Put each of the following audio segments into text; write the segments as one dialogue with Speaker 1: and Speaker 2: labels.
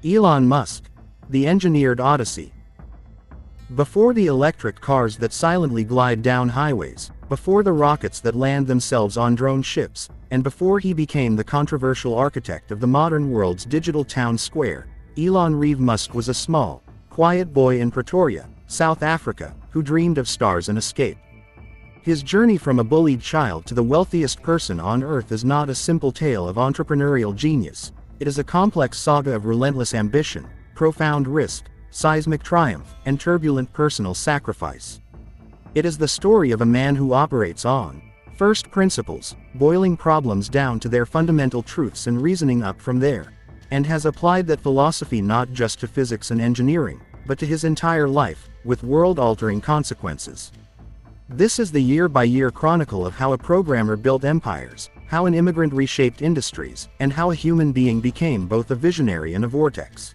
Speaker 1: Elon Musk, the engineered odyssey. Before the electric cars that silently glide down highways, before the rockets that land themselves on drone ships, and before he became the controversial architect of the modern world's digital town square, Elon Reeve Musk was a small, quiet boy in Pretoria, South Africa, who dreamed of stars and escape. His journey from a bullied child to the wealthiest person on Earth is not a simple tale of entrepreneurial genius. It is a complex saga of relentless ambition, profound risk, seismic triumph, and turbulent personal sacrifice. It is the story of a man who operates on first principles, boiling problems down to their fundamental truths and reasoning up from there, and has applied that philosophy not just to physics and engineering, but to his entire life, with world-altering consequences. This is the year-by-year chronicle of how a programmer built empires, how an immigrant reshaped industries, and how a human being became both a visionary and a vortex.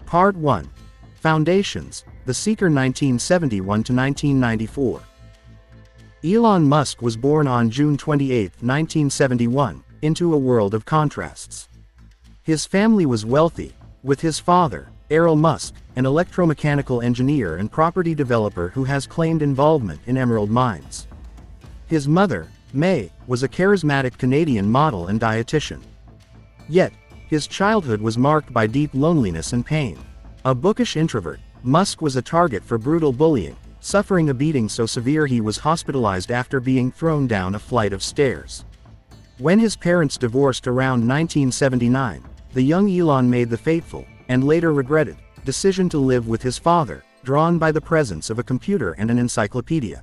Speaker 1: Part 1. Foundations, The Seeker 1971 to 1994. Elon Musk was born on June 28, 1971, into a world of contrasts. His family was wealthy, with his father, Elon Musk, an electromechanical engineer and property developer who has claimed involvement in emerald mines. His mother, May, was a charismatic Canadian model and dietitian. Yet, his childhood was marked by deep loneliness and pain. A bookish introvert, Musk was a target for brutal bullying, suffering a beating so severe he was hospitalized after being thrown down a flight of stairs. When his parents divorced around 1979, the young Elon made the fateful, and later regretted, decision to live with his father, drawn by the presence of a computer and an encyclopedia.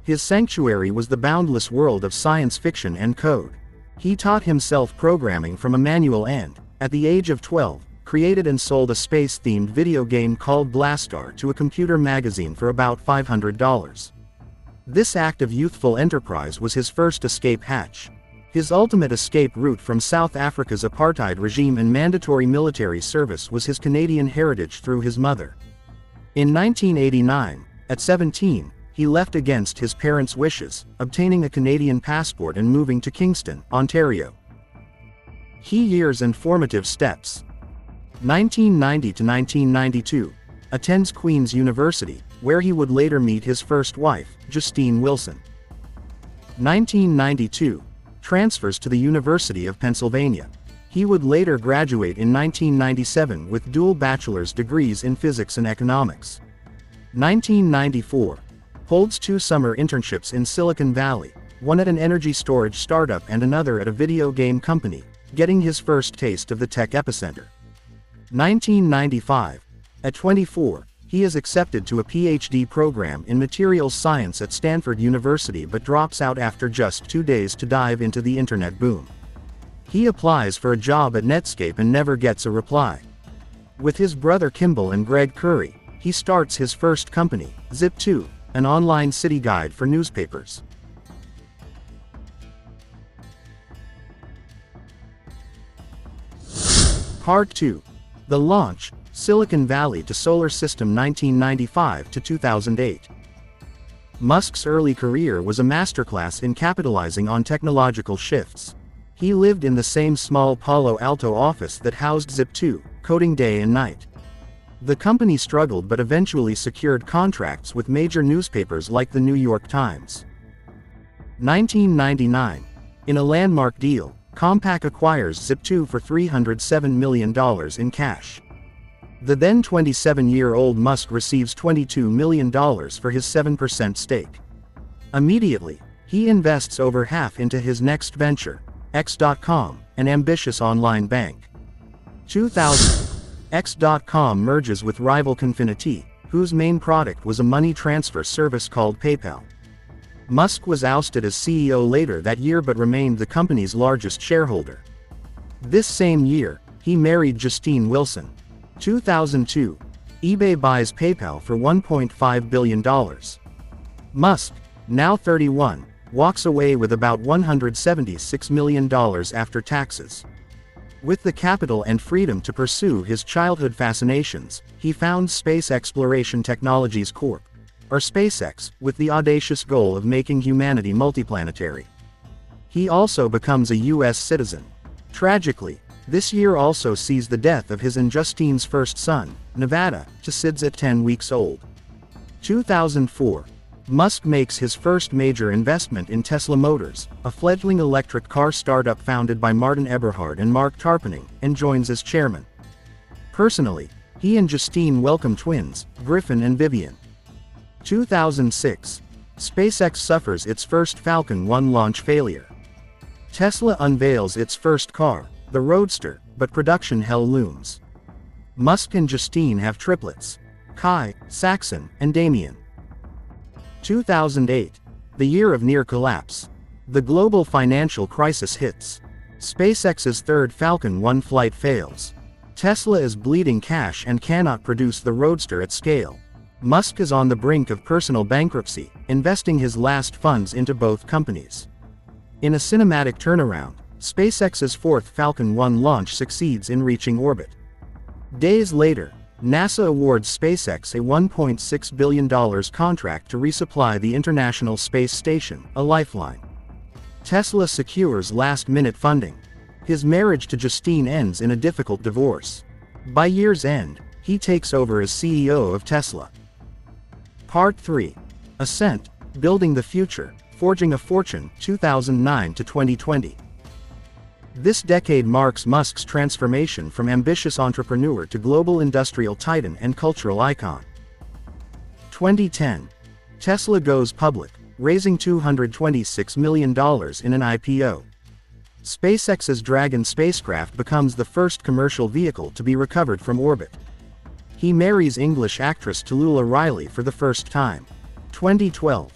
Speaker 1: His sanctuary was the boundless world of science fiction and code. He taught himself programming from a manual and, at the age of 12, created and sold a space-themed video game called Blastar to a computer magazine for about $500. This act of youthful enterprise was his first escape hatch. His ultimate escape route from South Africa's apartheid regime and mandatory military service was his Canadian heritage through his mother. In 1989, at 17, he left against his parents' wishes, obtaining a Canadian passport and moving to Kingston, Ontario. Key years and formative steps. 1990 to 1992. Attends Queen's University, where he would later meet his first wife, Justine Wilson. 1992. Transfers to the University of Pennsylvania. He would later graduate in 1997 with dual bachelor's degrees in physics and economics. 1994. Holds 2 summer internships in Silicon Valley, one at an energy storage startup and another at a video game company, getting his first taste of the tech epicenter. 1995. At 24, he is accepted to a PhD program in materials science at Stanford University but drops out after just 2 days to dive into the internet boom. He applies for a job at Netscape and never gets a reply. With his brother Kimball and Greg Curry, he starts his first company, Zip2, an online city guide for newspapers. Part 2. The launch, Silicon Valley to Solar System 1995 to 2008. Musk's early career was a masterclass in capitalizing on technological shifts. He lived in the same small Palo Alto office that housed Zip2, coding day and night. The company struggled but eventually secured contracts with major newspapers like the New York Times. 1999. In a landmark deal, Compaq acquires Zip2 for $307 million in cash. The then 27-year-old Musk receives $22 million for his 7% stake. Immediately, he invests over half into his next venture, X.com, an ambitious online bank. 2000. X.com merges with rival Confinity, whose main product was a money transfer service called PayPal. Musk was ousted as CEO later that year but remained the company's largest shareholder. This same year, he married Justine Wilson. 2002. eBay buys PayPal for $1.5 billion. Musk, now 31, walks away with about $176 million after taxes. With the capital and freedom to pursue his childhood fascinations, he founds Space Exploration Technologies Corp., or SpaceX, with the audacious goal of making humanity multiplanetary. He also becomes a U.S. citizen. Tragically, This year also sees the death of his and Justine's first son, Nevada, to SIDS at 10 weeks old. 2004. Musk makes his first major investment in Tesla Motors, a fledgling electric car startup founded by Martin Eberhard and Mark Tarpenning, and joins as chairman. Personally, he and Justine welcome twins, Griffin and Vivian. 2006. SpaceX suffers its first Falcon 1 launch failure. Tesla unveils its first car, the Roadster, but production hell looms. Musk and Justine have triplets: Kai, Saxon, and Damien. 2008. The year of near collapse. The global financial crisis hits. SpaceX's third Falcon 1 flight fails. Tesla is bleeding cash and cannot produce the Roadster at scale. Musk is on the brink of personal bankruptcy, investing his last funds into both companies. In a cinematic turnaround, SpaceX's fourth Falcon 1 launch succeeds in reaching orbit. Days later, NASA awards SpaceX a $1.6 billion contract to resupply the International Space Station, a lifeline. Tesla secures last-minute funding. His marriage to Justine ends in a difficult divorce. By year's end, he takes over as CEO of Tesla. Part 3. Ascent, Building the Future, Forging a Fortune, 2009 to 2020. This decade marks Musk's transformation from ambitious entrepreneur to global industrial titan and cultural icon. 2010. Tesla goes public, raising $226 million in an IPO. SpaceX's Dragon spacecraft becomes the first commercial vehicle to be recovered from orbit. He marries English actress Tallulah Riley for the first time. 2012.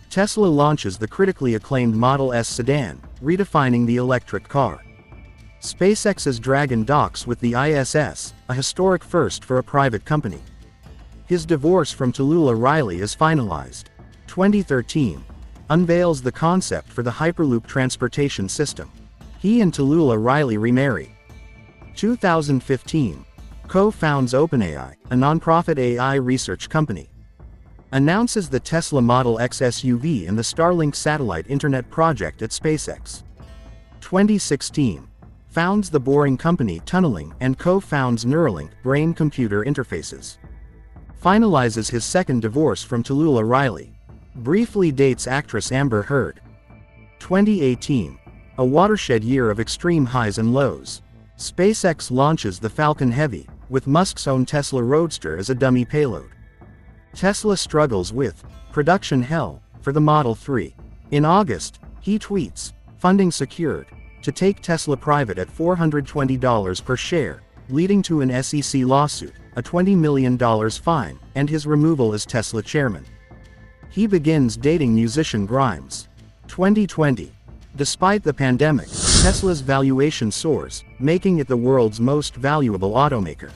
Speaker 1: Tesla launches the critically acclaimed Model S sedan, redefining the electric car. SpaceX's Dragon docks with the ISS, a historic first for a private company. His divorce from Tallulah Riley is finalized. 2013. Unveils the concept for the Hyperloop transportation system. He and Tallulah Riley remarry. 2015. Co-founds OpenAI, a nonprofit AI research company. Announces the Tesla Model X SUV and the Starlink satellite internet project at SpaceX. 2016. Founds the Boring company Tunneling and co-founds Neuralink brain-computer interfaces. Finalizes his second divorce from Tallulah Riley. Briefly dates actress Amber Heard. 2018. A watershed year of extreme highs and lows. SpaceX launches the Falcon Heavy, with Musk's own Tesla Roadster as a dummy payload. Tesla struggles with production hell for the Model 3. In August, he tweets, funding secured, to take Tesla private at $420 per share, leading to an SEC lawsuit, a $20 million fine, and his removal as Tesla chairman. He begins dating musician Grimes. 2020. Despite the pandemic, Tesla's valuation soars, making it the world's most valuable automaker.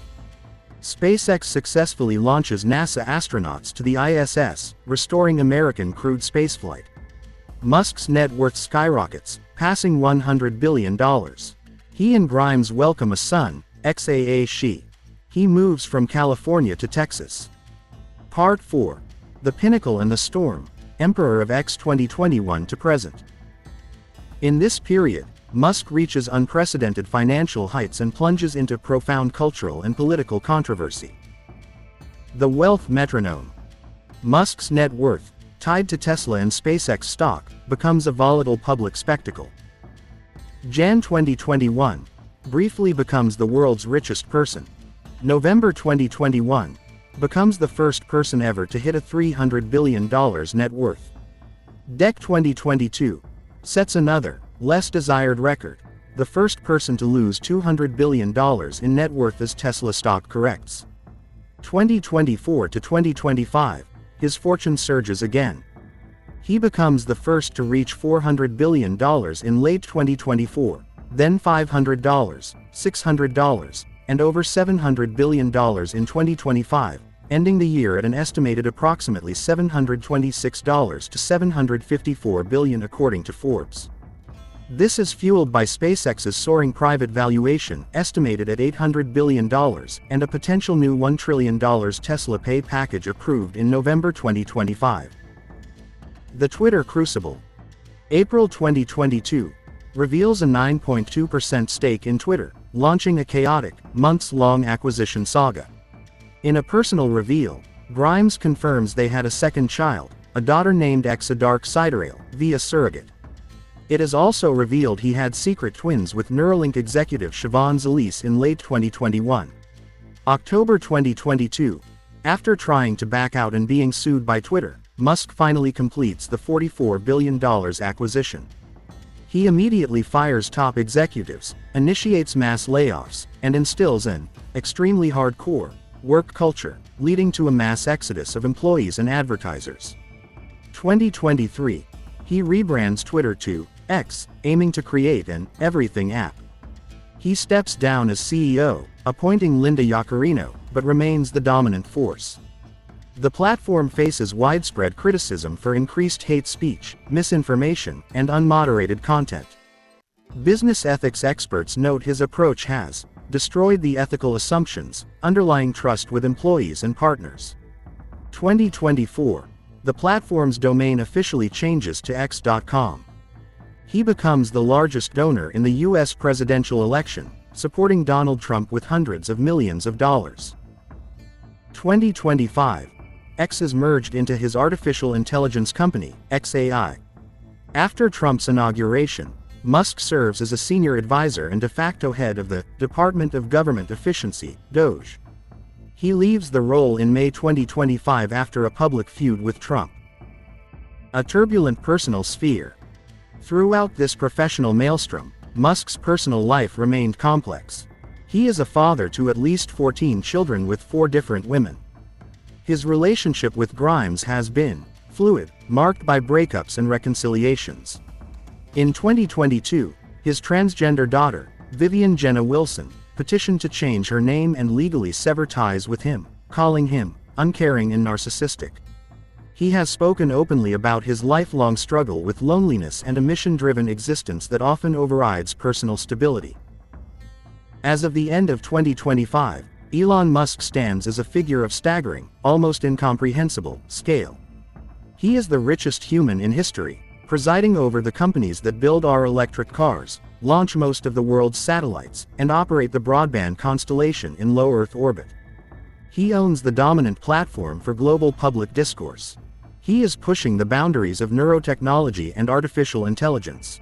Speaker 1: SpaceX successfully launches NASA astronauts to the ISS, restoring American crewed spaceflight. Musk's net worth skyrockets, passing $100 billion. He and Grimes welcome a son, XAA She. He moves from California to Texas. Part 4. The Pinnacle and the Storm, Emperor of X 2021 to present. In this period, Musk reaches unprecedented financial heights and plunges into profound cultural and political controversy. The wealth metronome. Musk's net worth, tied to Tesla and SpaceX stock, becomes a volatile public spectacle. Jan 2021. Briefly becomes the world's richest person. November 2021. Becomes the first person ever to hit a $300 billion net worth. Dec 2022. Sets another, less desired record. The first person to lose $200 billion in net worth as Tesla stock corrects. 2024 to 2025, his fortune surges again. He becomes the first to reach $400 billion in late 2024, then $500, $600, and over $700 billion in 2025, ending the year at an estimated approximately $726 to $754 billion according to Forbes. This is fueled by SpaceX's soaring private valuation, estimated at $800 billion, and a potential new $1 trillion Tesla Pay package approved in November 2025. The Twitter crucible. April 2022. Reveals a 9.2% stake in Twitter, launching a chaotic, months-long acquisition saga. In a personal reveal, Grimes confirms they had a second child, a daughter named X, a dark sidereal, via surrogate. It is also revealed he had secret twins with Neuralink executive Siobhan Zalise in late 2021. October 2022. After trying to back out and being sued by Twitter, Musk finally completes the $44 billion acquisition. He immediately fires top executives, initiates mass layoffs, and instills an extremely hardcore work culture, leading to a mass exodus of employees and advertisers. 2023. He rebrands Twitter to X, aiming to create an everything app. He steps down as CEO, appointing Linda Yaccarino, but remains the dominant force. The platform faces widespread criticism for increased hate speech, misinformation, and unmoderated content. Business ethics experts note his approach has destroyed the ethical assumptions underlying trust with employees and partners. 2024. The platform's domain officially changes to X.com. He becomes the largest donor in the U.S. presidential election, supporting Donald Trump with hundreds of millions of dollars. 2025. X is merged into his artificial intelligence company, XAI. After Trump's inauguration, Musk serves as a senior advisor and de facto head of the Department of Government Efficiency, DOGE. He leaves the role in May 2025 after a public feud with Trump. A turbulent personal sphere. Throughout this professional maelstrom, Musk's personal life remained complex. He is a father to at least 14 children with 4 different women. His relationship with Grimes has been fluid, marked by breakups and reconciliations. In 2022, his transgender daughter, Vivian Jenna Wilson, petitioned to change her name and legally sever ties with him, calling him uncaring and narcissistic. He has spoken openly about his lifelong struggle with loneliness and a mission-driven existence that often overrides personal stability. As of the end of 2025, Elon Musk stands as a figure of staggering, almost incomprehensible, scale. He is the richest human in history, presiding over the companies that build our electric cars, launch most of the world's satellites, and operate the broadband constellation in low Earth orbit. He owns the dominant platform for global public discourse. He is pushing the boundaries of neurotechnology and artificial intelligence.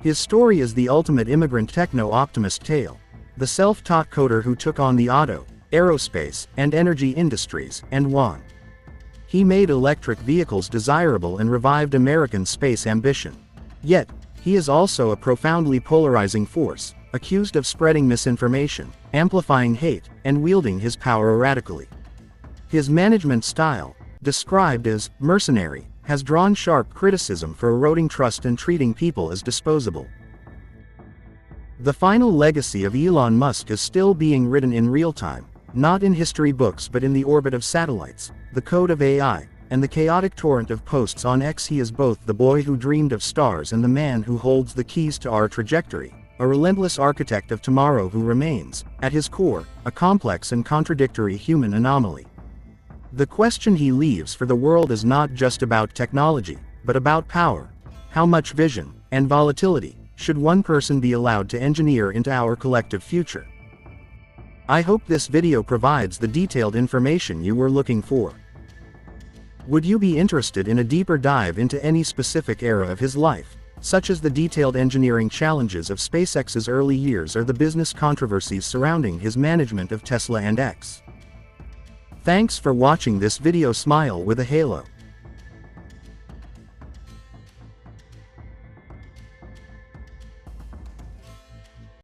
Speaker 1: His story is the ultimate immigrant techno-optimist tale, the self-taught coder who took on the auto, aerospace, and energy industries, and won. He made electric vehicles desirable and revived American space ambition. Yet, he is also a profoundly polarizing force, accused of spreading misinformation, amplifying hate, and wielding his power erratically. His management style, described as mercenary, has drawn sharp criticism for eroding trust and treating people as disposable. The final legacy of Elon Musk is still being written in real time, not in history books but in the orbit of satellites, the code of AI, and the chaotic torrent of posts on X. He is both the boy who dreamed of stars and the man who holds the keys to our trajectory, a relentless architect of tomorrow who remains, at his core, a complex and contradictory human anomaly. The question he leaves for the world is not just about technology, but about power. How much vision and volatility should one person be allowed to engineer into our collective future? I hope this video provides the detailed information you were looking for. Would you be interested in a deeper dive into any specific era of his life, such as the detailed engineering challenges of SpaceX's early years or the business controversies surrounding his management of Tesla and X? Thanks for watching this video. Smile with a halo.